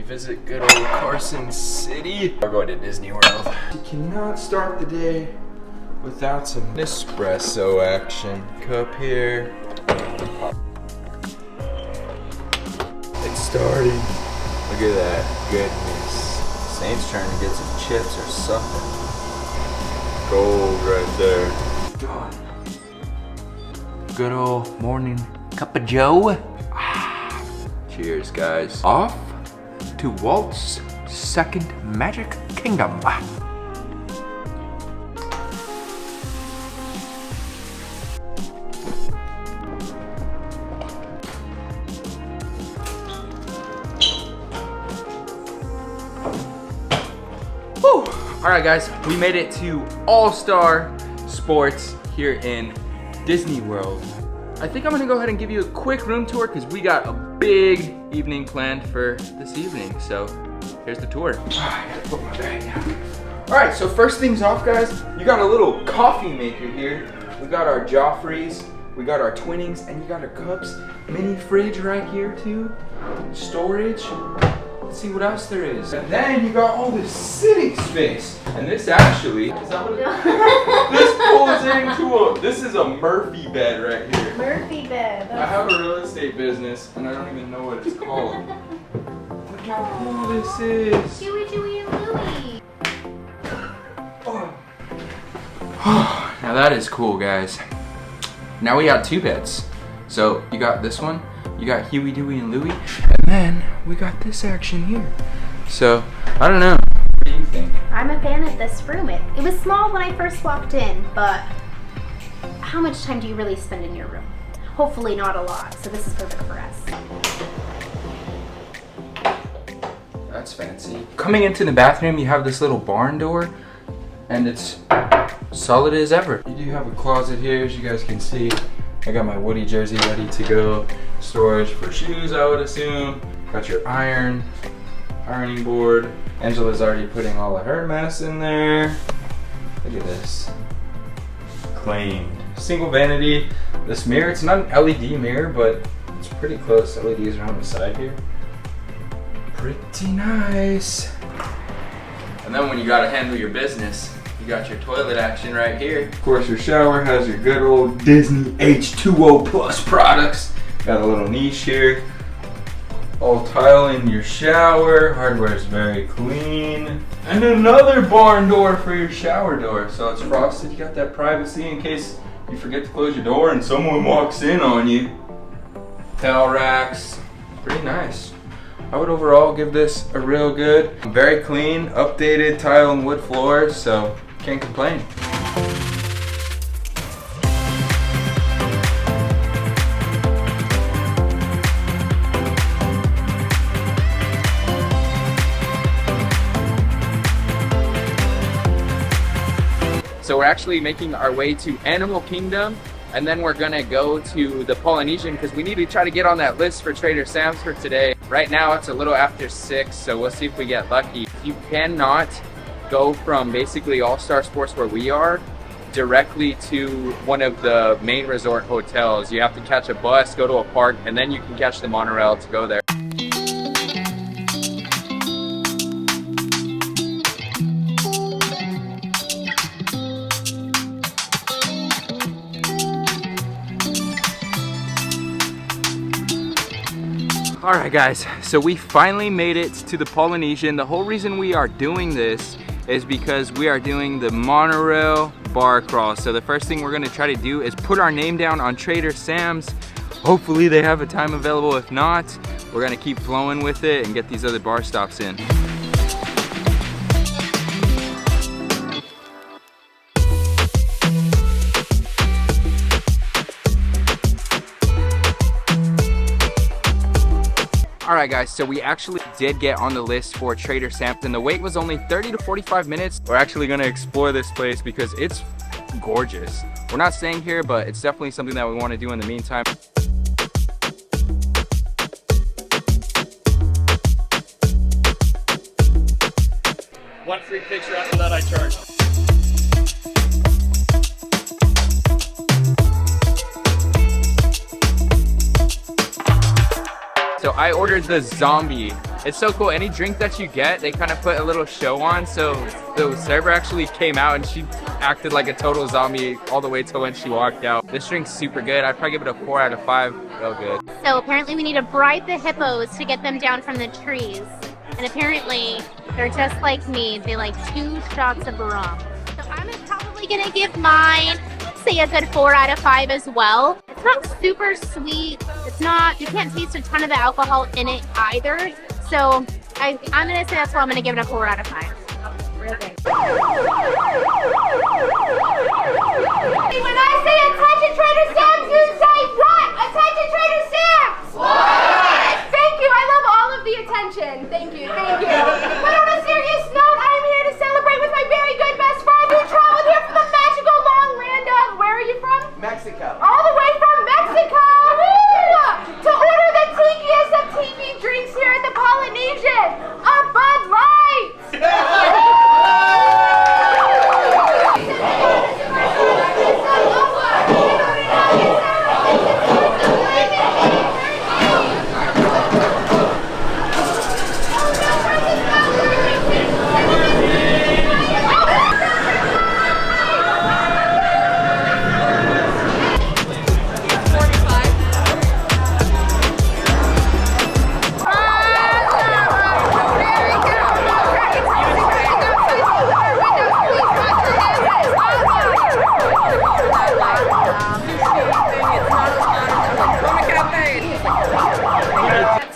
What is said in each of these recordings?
visit good old Carson City. We're going to Disney World. You cannot start the day without some espresso action. Cup here. It's starting. Look at that goodness. Saints trying to get some chips or something. Gold right there. God. Good old morning cup of joe. Cheers, guys. Off to Walt's second Magic Kingdom. All right, guys, we made it to All-Star Sports here in Disney World. I think I'm gonna go ahead and give you a quick room tour because we got a big evening planned for this evening. So here's the tour. I gotta put my bag down. All right, so first things off, guys, you got a little coffee maker here. We got our Joffreys, we got our Twinnings, and you got our cups. Mini fridge right here too. Storage. Let's see what else there is. And then you got all this sitting space. And this actually, is that what it is? This pulls into this is a Murphy bed right here. Murphy bed. I have a real estate business and I don't even know what it's called. Look how cool this is. Chewy, Chewy, and Louie. Oh. Now that is cool, guys. Now we got two beds. So you got this one, you got Huey, Dewey, and Louie, and then we got this action here. So, I don't know. What do you think? I'm a fan of this room. It was small when I first walked in, but how much time do you really spend in your room? Hopefully not a lot, so this is perfect for us. That's fancy. Coming into the bathroom, you have this little barn door, and it's solid as ever. You do have a closet here, as you guys can see. I got my Woody jersey ready to go. Storage for shoes, I would assume. Got your ironing board. Angela's already putting all of her mess in there. Look at this. Clean. Single vanity. This mirror, it's not an LED mirror, but it's pretty close. LEDs are on the side here. Pretty nice. And then when you gotta handle your business, you got your toilet action right here. Of course, your shower has your good old Disney H2O Plus products. Got a little niche here. All tile in your shower. Hardware is very clean. And another barn door for your shower door. So it's frosted. You got that privacy in case you forget to close your door and someone walks in on you. Towel racks. Pretty nice. I would overall give this a real good. Very clean, updated tile and wood floors. So can't complain. So we're actually making our way to Animal Kingdom, and then we're gonna go to the Polynesian because we need to try to get on that list for Trader Sam's for today. Right now it's a little after 6, so we'll see if we get lucky. You cannot go from basically All-Star Sports where we are directly to one of the main resort hotels. You have to catch a bus, go to a park, and then you can catch the monorail to go there. All right, guys, so we finally made it to the Polynesian. The whole reason we are doing this is because we are doing the Monorail Bar Crawl. So the first thing we're gonna try to do is put our name down on Trader Sam's. Hopefully they have a time available. If not, we're gonna keep flowing with it and get these other bar stops in. Alright guys, so we actually did get on the list for Trader Sam's and the wait was only 30 to 45 minutes. We're actually going to explore this place because it's gorgeous. We're not staying here, but it's definitely something that we want to do in the meantime. One free picture, after that I charge. So I ordered the zombie. It's so cool. Any drink that you get, they kind of put a little show on. So the server actually came out and she acted like a total zombie all the way till when she walked out. This drink's super good. I'd probably give it a 4 out of 5. Real good. So apparently we need to bribe the hippos to get them down from the trees. And apparently they're just like me. They like 2 shots of rum. So I'm probably gonna give mine, say a good 4 out of 5 as well. It's not super sweet. It's not, you can't taste a ton of the alcohol in it either. So I'm gonna say that's why I'm gonna give it a 4 out of 5. Real good. When I say attention Trader Sam's, you say what? Attention Trader Sam's! What? Thank you, I love all of the attention. Thank you, thank you. But on a serious note, I am here to celebrate with my very good best friend who traveled here from the magical long land of, where are you from? Mexico. All the way from Mexico! Woo! To order the tikiest of tiki drinks here at the Polynesian, a Bud Light!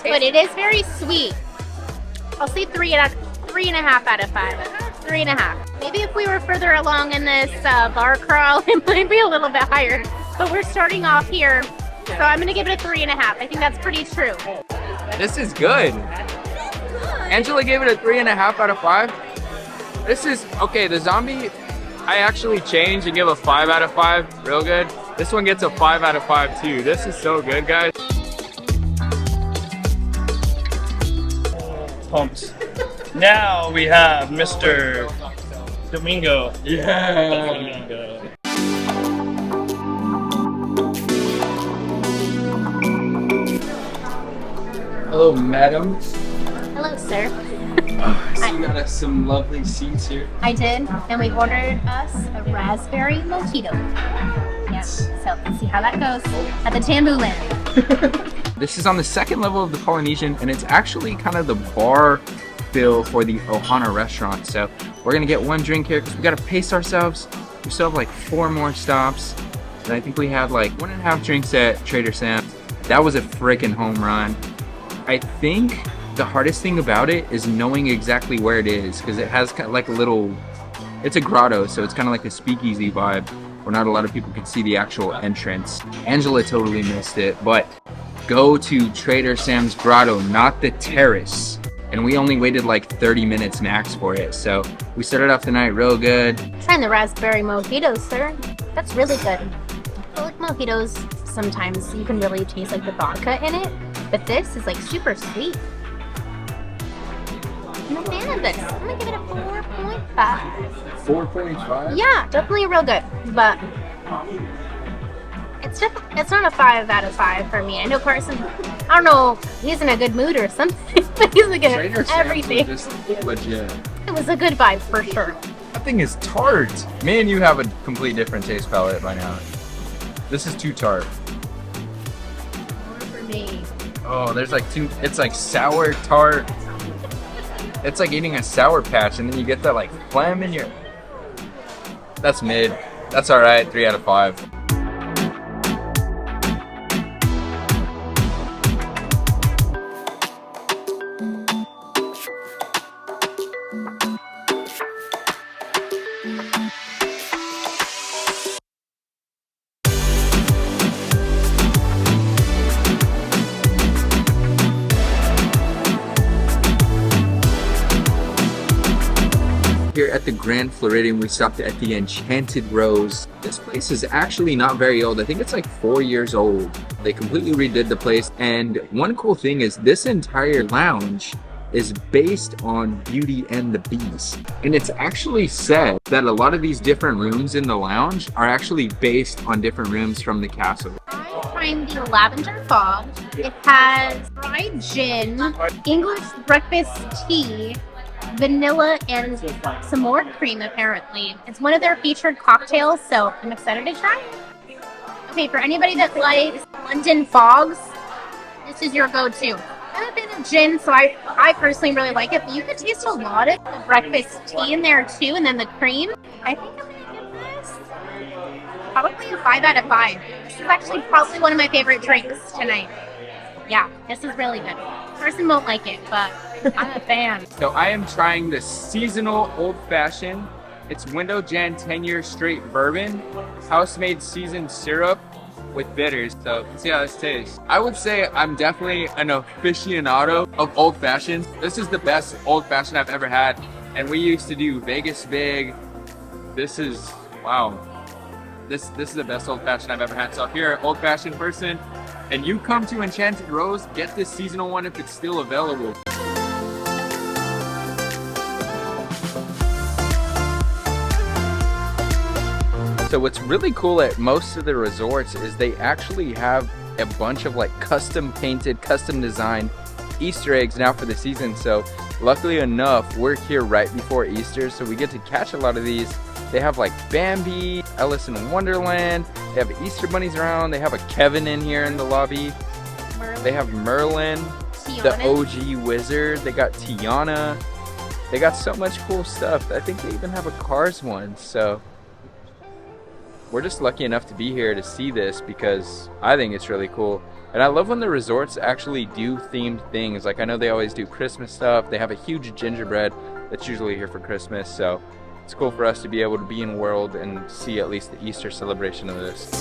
But it is very sweet. I'll say 3.5 out of 5. 3.5. Maybe if we were further along in this bar crawl, it might be a little bit higher. But we're starting off here, so I'm gonna give it a 3.5. I think that's pretty true. This is good. Angela gave it a 3.5 out of 5. This is, okay, the zombie, I actually changed and give a 5 out of 5. Real good. This one gets a 5 out of 5 too. This is so good, guys. Pumps. Now we have Mr. Domingo. Yeah. Domingo. Hello, madam. Hello, sir. So you got us some lovely seats here. I did, and we ordered us a raspberry mojito. Yeah, so let's see how that goes at the Tambu Lounge. This is on the 2nd level of the Polynesian, and it's actually kind of the bar fill for the Ohana restaurant. So we're gonna get 1 drink here because we gotta pace ourselves. We still have like 4 more stops, and I think we have like 1.5 drinks at Trader Sam's. That was a freaking home run. I think the hardest thing about it is knowing exactly where it is, because it has kind of like a little, it's a grotto, so it's kind of like a speakeasy vibe where not a lot of people can see the actual entrance. Angela totally missed it, but go to Trader Sam's Grotto, not the terrace. And we only waited like 30 minutes max for it, so we started off the night real good. Trying the raspberry mojitos, sir. That's really good. I feel like mojitos, sometimes you can really taste like the vodka in it, but this is like super sweet. I'm a fan of this. I'm gonna give it a 4.5. 4.5? Yeah, definitely real good, but it's not a 5 out of 5 for me. I know Carson, I don't know, he's in a good mood or something, but he's like Trader Sam's everything. was just legit. It was a good vibe for sure. That thing is tart. Me and you have a complete different taste palette by now. This is too tart. More for me. Oh, there's like it's like sour tart. It's like eating a Sour Patch and then you get that like phlegm in your... That's mid. That's alright, 3 out of 5. Here at the Grand Floridian, we stopped at the Enchanted Rose. This place is actually not very old. I think it's like 4 years old. They completely redid the place. And one cool thing is this entire lounge is based on Beauty and the Beast. And it's actually said that a lot of these different rooms in the lounge are actually based on different rooms from the castle. I trying the Lavender Fog. It has fried gin, English breakfast tea, vanilla, and some more cream apparently. It's one of their featured cocktails, so I'm excited to try it. Okay, for anybody that likes London fogs, this is your go-to. I'm a bit of gin, so I personally really like it, but you can taste a lot of the breakfast tea in there too, and then the cream. I think I'm gonna give this probably a 5 out of 5. This is actually probably one of my favorite drinks tonight. Yeah, this is really good. Person won't like it, but I'm a fan. So I am trying the seasonal old fashioned. It's window gen 10-year straight bourbon, house-made seasoned syrup with bitters. So let's see how this tastes. I would say I'm definitely an aficionado of old fashions. This is the best old fashioned I've ever had. And we used to do Vegas Big. This is, wow. This is the best old fashioned I've ever had. So if you're an old fashioned person and you come to Enchanted Rose, get this seasonal one if it's still available. So what's really cool at most of the resorts is they actually have a bunch of like custom painted, custom designed Easter eggs now for the season. So luckily enough, we're here right before Easter, so we get to catch a lot of these. They have like Bambi, Alice in Wonderland, they have Easter bunnies around, they have a Kevin in here in the lobby. Merlin. They have Merlin, Tiana. the OG wizard, they got Tiana. They got so much cool stuff. I think they even have a Cars one, so we're just lucky enough to be here to see this because I think it's really cool. And I love when the resorts actually do themed things. Like I know they always do Christmas stuff. They have a huge gingerbread that's usually here for Christmas. So it's cool for us to be able to be in World and see at least the Easter celebration of this.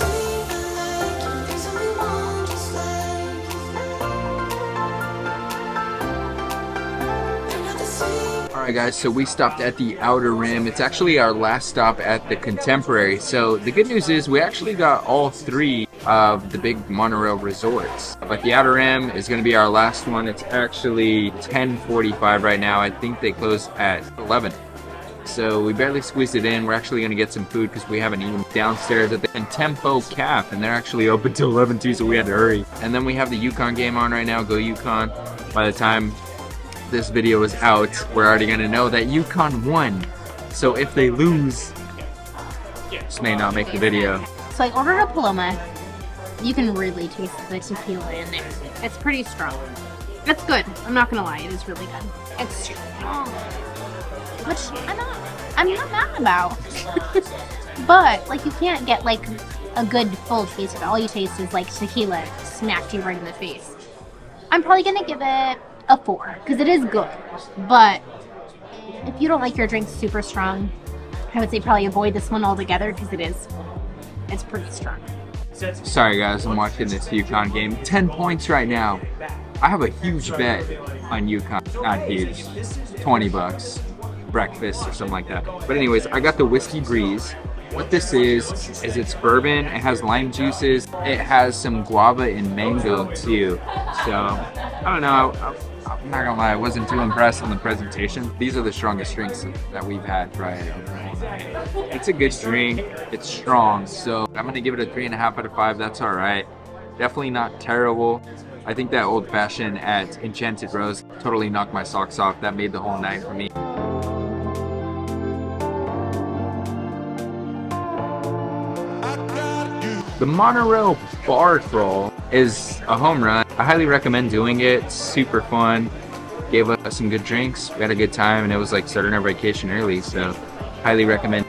Alright guys, so we stopped at the Outer Rim. It's actually our last stop at the Contemporary. So the good news is we actually got all 3 of the big monorail resorts. But the Outer Rim is going to be our last one. It's actually 10:45 right now. I think they close at 11. So we barely squeezed it in. We're actually going to get some food because we haven't eaten downstairs at the Tempo Cap, and they're actually open till 11 too, so we had to hurry. And then we have the Yukon game on right now. Go Yukon. By the time this video is out, we're already going to know that Yukon won. So if they lose, this may not make the video. So I ordered a Paloma. You can really taste the tequila in there. It's pretty strong. It's good. I'm not gonna lie, it is really good. It's strong, which I'm not mad about. But like, you can't get like a good full taste of it. All you taste is like tequila smacked you right in the face. I'm probably gonna give it a 4 because it is good. But if you don't like your drink super strong, I would say probably avoid this one altogether because it's pretty strong. Sorry guys, I'm watching this Yukon game. 10 points right now. I have a huge bet on Yukon. Not huge. 20 bucks. Breakfast or something like that. But anyways, I got the Whiskey Breeze. What this is it's bourbon. It has lime juices. It has some guava and mango too. So, I don't know. I'm not gonna lie, I wasn't too impressed on the presentation. These are the strongest drinks that we've had right over the whole night. It's a good drink, it's strong, so I'm gonna give it a 3.5 out of 5. That's alright. Definitely not terrible. I think that old fashioned at Enchanted Rose totally knocked my socks off. That made the whole night for me. The Monorail Bar Crawl is a home run. I highly recommend doing it. It's super fun. Gave us some good drinks. We had a good time, and it was like starting our vacation early, so highly recommend.